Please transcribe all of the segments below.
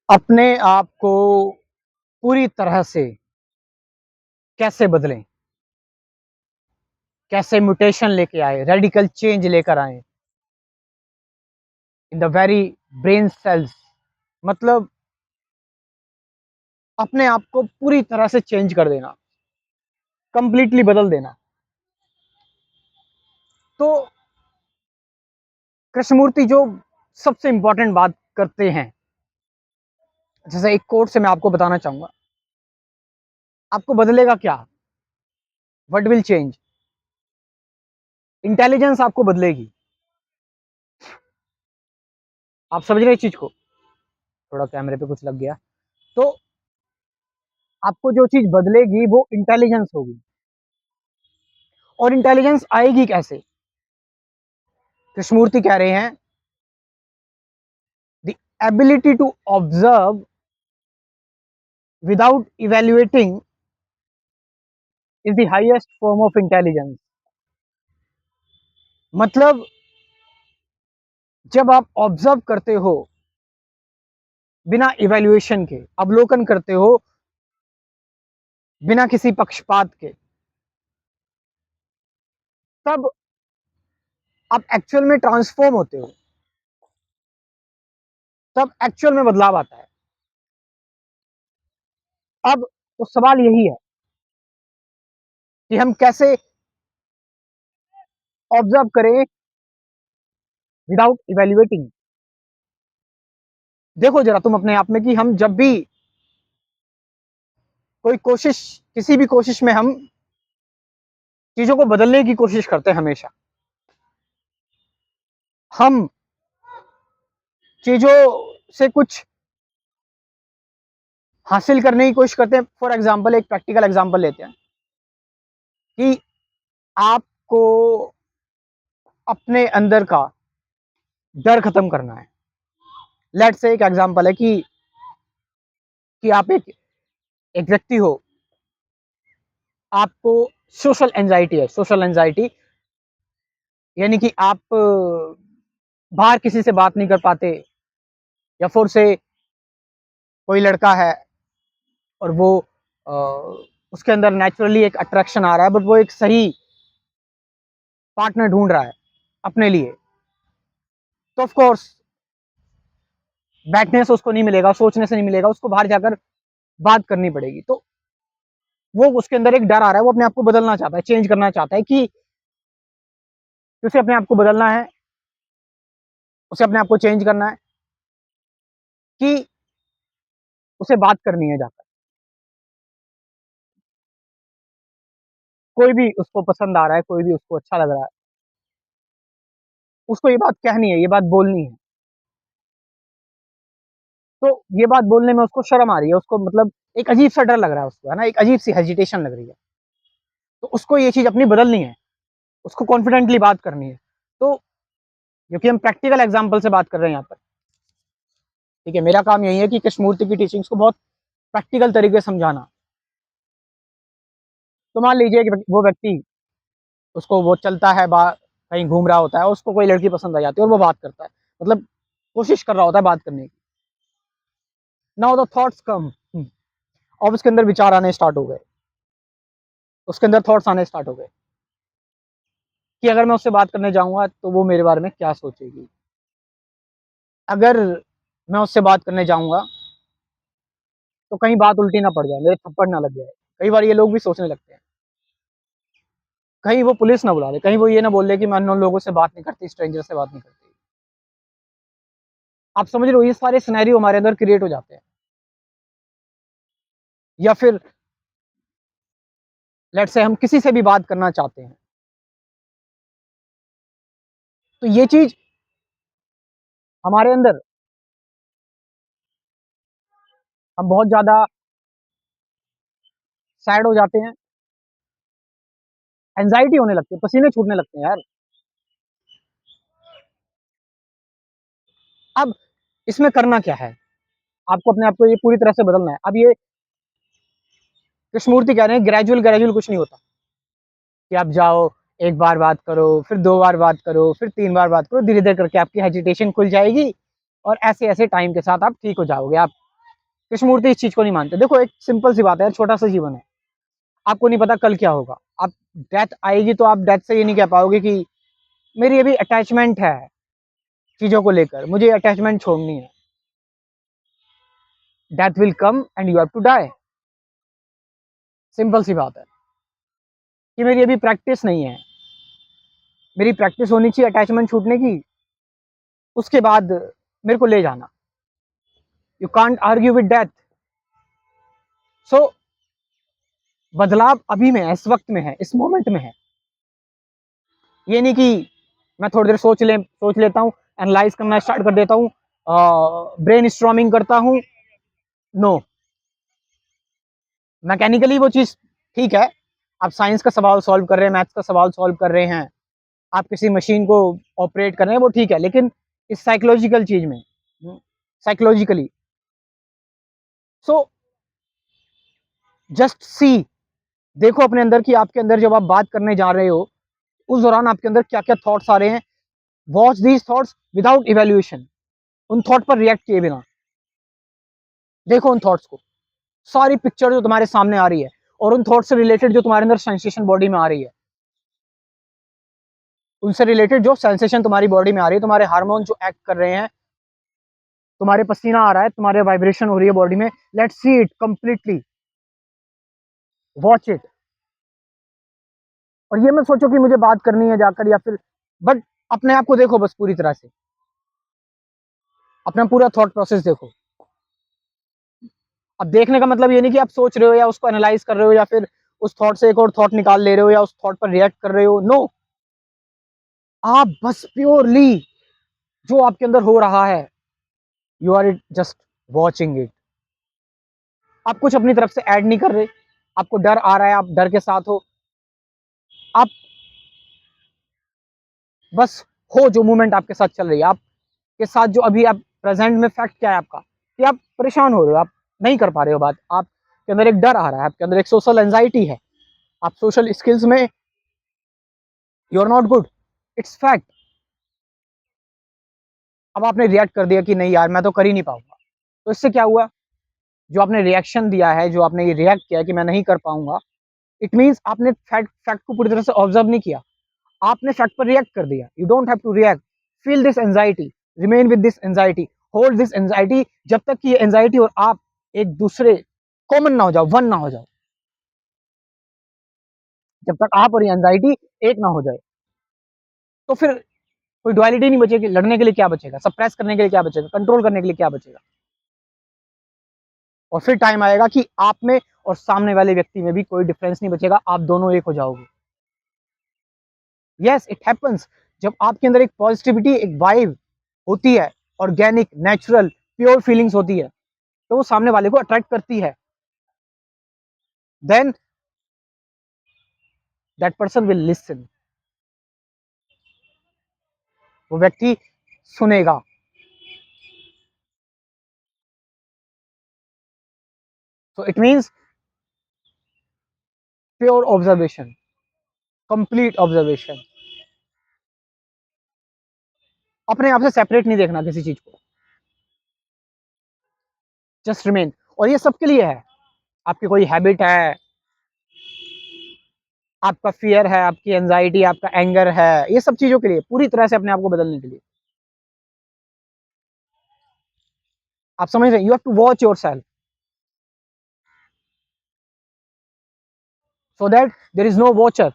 अपने आप को पूरी तरह से कैसे बदलें, कैसे म्यूटेशन लेके आए, रेडिकल चेंज लेकर आए in the very brain cells. मतलब अपने आप को पूरी तरह से चेंज कर देना, कंप्लीटली बदल देना। तो कृष्णमूर्ति जो सबसे इंपॉर्टेंट बात करते हैं, जैसे एक कोट से मैं आपको बताना चाहूंगा, आपको बदलेगा क्या, व्हाट विल चेंज। इंटेलिजेंस आपको बदलेगी। आप समझ रहे इस चीज को? थोड़ा कैमरे पे कुछ लग गया। तो आपको जो चीज बदलेगी वो इंटेलिजेंस होगी। और इंटेलिजेंस आएगी कैसे? कृष्णमूर्ति कह रहे हैं the ability to observe without evaluating is the highest form of intelligence. मतलब जब आप ऑब्जर्व करते हो बिना इवेल्युएशन के, अवलोकन करते हो बिना किसी पक्षपात के, तब आप एक्चुअल में ट्रांसफॉर्म होते हो, तब एक्चुअल में बदलाव आता है। अब तो सवाल यही है कि हम कैसे ऑब्जर्व करें विदाउट इवेल्युएटिंग। देखो जरा तुम अपने आप में कि हम जब भी कोई कोशिश, किसी भी कोशिश में हम चीजों को बदलने की कोशिश करते हैं, हमेशा हम चीजों से कुछ हासिल करने की कोशिश करते हैं। फॉर एग्जाम्पल, एक प्रैक्टिकल एग्जाम्पल लेते हैं कि आपको अपने अंदर का डर खत्म करना है। लेट्स से एक एग्जाम्पल है कि आप एक व्यक्ति हो, आपको सोशल एंजाइटी है। सोशल एंजाइटी यानी कि आप बाहर किसी से बात नहीं कर पाते, या फिर से कोई लड़का है और वो अ, उसके अंदर नेचुरली एक अट्रैक्शन आ रहा है, बट वो एक सही पार्टनर ढूंढ रहा है अपने लिए। तो ऑफ कोर्स बैठने से उसको नहीं मिलेगा, सोचने से नहीं मिलेगा, उसको बाहर जाकर बात करनी पड़ेगी। तो वो उसके अंदर एक डर आ रहा है, वो अपने आप को बदलना चाहता है, चेंज करना चाहता है कि उसे अपने आप को बदलना है, उसे अपने आप को चेंज करना है कि उसे बात करनी है जाकर। कोई भी उसको पसंद आ रहा है, कोई भी उसको अच्छा लग रहा है, उसको ये बात कहनी है, ये बात बोलनी है। तो ये बात बोलने में उसको शर्म आ रही है, उसको मतलब एक अजीब सा डर लग रहा है उसको, है ना, एक अजीब सी हेजिटेशन लग रही है। तो उसको ये चीज अपनी बदलनी है, उसको कॉन्फिडेंटली बात करनी है। तो क्योंकि हम प्रैक्टिकल एग्जाम्पल से बात कर रहे हैं यहाँ पर, ठीक है, मेरा काम यही है कि कृष्णमूर्ति की टीचिंग्स को बहुत प्रैक्टिकल तरीके से समझाना। तो मान लीजिए कि वो व्यक्ति, उसको वो चलता है, कहीं घूम रहा होता है, उसको कोई लड़की पसंद आ जाती है और वो बात करता है, मतलब कोशिश कर रहा होता है बात करने की। नाउ द थॉट्स कम, अब उसके अंदर विचार आने स्टार्ट हो गए, उसके अंदर थॉट्स आने स्टार्ट हो गए कि अगर मैं उससे बात करने जाऊंगा तो वो मेरे बारे में क्या सोचेगी, अगर मैं उससे बात करने जाऊंगा तो कहीं बात उल्टी ना पड़ जाए, मेरे थप्पड़ ना लग जाए। कई बार ये लोग भी सोचने लगते हैं, कहीं वो पुलिस ना बुला ले, कहीं वो ये ना बोल दे कि मैं अननोन लोगों से बात नहीं करती, स्ट्रेंजर से बात नहीं करती। आप समझ रहे हो, ये सारे सिनेरियो हमारे अंदर क्रिएट हो जाते हैं। या फिर लेट्स से हम किसी से भी बात करना चाहते हैं, तो ये चीज हमारे अंदर, हम बहुत ज्यादा सैड हो जाते हैं, एंजाइटी होने लगती है, पसीने छूटने लगते हैं यार। अब इसमें करना क्या है, आपको अपने आप को ये पूरी तरह से बदलना है। अब ये कृष्णमूर्ति कह रहे हैं ग्रेजुअल ग्रेजुअल कुछ नहीं होता कि आप जाओ, एक बार बात करो, फिर दो बार बात करो, फिर तीन बार बात करो, धीरे धीरे करके आपकी हेजिटेशन खुल जाएगी और ऐसे ऐसे टाइम के साथ आप ठीक हो जाओगे। आप कृष्णमूर्ति इस चीज को नहीं मानते। देखो एक सिंपल सी बात है, छोटा सा जीवन है, आपको नहीं पता कल क्या होगा। आप डेथ आएगी तो आप डेथ से ये नहीं कह पाओगे कि मेरी अभी अटैचमेंट है चीजों को लेकर, मुझे अटैचमेंट छोड़नी है। Death will come and you have to die. Simple सी बात है कि मेरी अभी प्रैक्टिस नहीं है, मेरी प्रैक्टिस होनी चाहिए अटैचमेंट छूटने की, उसके बाद मेरे को ले जाना। You can't argue with death. So बदलाव अभी में है, इस वक्त में है, इस मोमेंट में है। ये नहीं कि मैं थोड़ी देर सोच लेता हूँ, एनालाइज करना स्टार्ट कर देता हूँ, ब्रेन स्ट्रॉमिंग करता हूँ। नो, मैकेनिकली वो चीज ठीक है, आप साइंस का सवाल सॉल्व कर रहे हैं, मैथ्स का सवाल सॉल्व कर रहे हैं, आप किसी मशीन को ऑपरेट कर रहे हैं, वो ठीक है, लेकिन इस साइकोलॉजिकल चीज में, साइकोलॉजिकली, सो जस्ट सी, देखो अपने अंदर कि आपके अंदर जब आप बात करने जा रहे हो उस दौरान आपके अंदर क्या क्या थॉट्स आ रहे हैं। Watch these thoughts without evaluation, उन थॉट पर रिएक्ट किए बिना देखो उन थॉट्स को, सारी पिक्चर जो तुम्हारे सामने आ रही है और उन थॉट से रिलेटेड जो तुम्हारे अंदर सेंसेशन बॉडी में आ रही है, उनसे रिलेटेड जो सेंसेशन तुम्हारी बॉडी में आ रही है, तुम्हारे हार्मोन जो एक्ट कर रहे हैं, तुम्हारे पसीना आ रहा है, तुम्हारे वाइब्रेशन हो रही है बॉडी में, let's see it completely, watch it. और ये मत सोचो कि मुझे बात करनी है जाकर या फिर, बट अपने आप को देखो बस पूरी तरह से, अपना पूरा थॉट प्रोसेस देखो। अब देखने का मतलब ये नहीं कि आप सोच रहे हो या उसको एनालाइज कर रहे हो या फिर उस थॉट से एक और थॉट निकाल ले रहे हो या उस थॉट पर रिएक्ट कर रहे हो। नो, आप बस प्योरली जो आपके अंदर हो रहा है, you are it just watching it. आप कुछ अपनी तरफ से ऐड नहीं कर रहे, आपको डर आ रहा है, आप डर के साथ हो, आप बस हो जो मूवमेंट आपके साथ चल रही है, आपके साथ जो अभी आप प्रेजेंट में फैक्ट क्या है आपका कि आप परेशान हो रहे हो, आप नहीं कर पा रहे हो बात, आपके अंदर एक डर आ रहा है, आपके अंदर एक सोशल एंजाइटी है, आप सोशल स्किल्स में you are not good, it's fact. अब आपने रिएक्ट कर दिया कि नहीं यार मैं तो कर ही नहीं पाऊंगा, तो इससे क्या हुआ, जो आपने रिएक्शन दिया है, जो आपने ये रिएक्ट किया कि मैं नहीं कर पाऊंगा, इट मींस आपने फैक्ट फैक्ट को पूरी तरह से ऑब्जर्व नहीं किया, आपने फैक्ट पर रिएक्ट कर दिया। You don't have to react, feel this anxiety, remain with this anxiety, hold this anxiety, जब तक कि ये एंजाइटी और आप एक दूसरे कॉमन ना हो जाओ, वन ना हो जाओ, जब तक आप और ये एंजाइटी एक ना हो जाए, तो फिर कोई डुअलिटी नहीं बचेगी। लड़ने के लिए क्या बचेगा, सप्रेस करने के लिए क्या बचेगा, कंट्रोल करने के लिए क्या बचेगा। और फिर टाइम आएगा कि आप में और सामने वाले व्यक्ति में भी कोई डिफरेंस नहीं बचेगा, आप दोनों एक हो जाओगे। यस इट हैपेंस, जब आपके अंदर एक पॉजिटिविटी, एक वाइब होती है, ऑर्गेनिक, नेचुरल, प्योर फीलिंग्स होती है, तो वो सामने वाले को अट्रैक्ट करती है। Then that person will listen, वो व्यक्ति सुनेगा। So it means pure observation, complete observation, अपने आप से सेपरेट नहीं देखना किसी चीज को, जस्ट रिमेन। और ये सबके लिए है, आपकी कोई हैबिट है, आपका फियर है, आपकी एंजाइटी, आपका एंगर है, ये सब चीजों के लिए, पूरी तरह से अपने आप को बदलने के लिए। आप समझ रहे हैं, you have to watch yourself so that there is no watcher,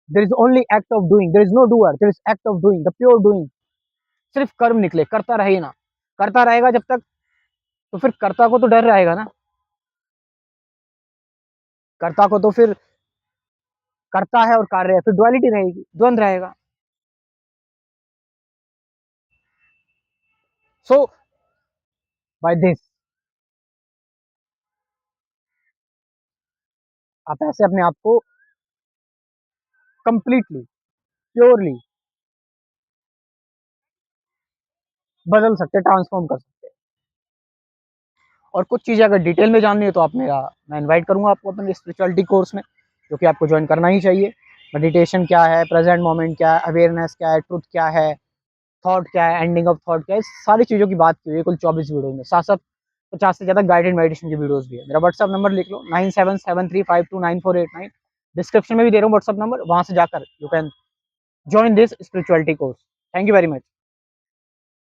there is only act of doing, there is no doer, there is act of doing, the pure doing। सिर्फ कर्म निकले, करता रहे ना, करता रहेगा जब तक, तो फिर कर्ता को तो डर रहेगा ना, कर्ता को तो फिर करता है और कार्य है, फिर डुअलिटी रहेगी, द्वंद रहेगा। सो बाय दिस आप ऐसे अपने आप को कंप्लीटली, प्योरली बदल सकते, ट्रांसफॉर्म कर सकते हैं। और कुछ चीज़ें अगर डिटेल में जाननी है तो आप मेरा, मैं इनवाइट करूंगा आपको अपने स्पिरिचुअलिटी कोर्स में, जो कि आपको ज्वाइन करना ही चाहिए। मेडिटेशन क्या है, प्रेजेंट मोमेंट क्या है, अवेयरनेस क्या है, ट्रुथ क्या है, थॉट क्या है, एंडिंग ऑफ थॉट क्या है, इस सारी चीज़ों की बात की हुई है कुल 24 वीडियो में। साथ साथ 50 से ज़्यादा गाइडेड मेडिटेशन की वीडियोस भी है। मेरा व्हाट्सअप नंबर लिख लो 9773529489, डिस्क्रिप्शन में भी दे रहा हूँ व्हाट्सअप नंबर, वहाँ से जाकर you can join this spirituality course. Thank you very much.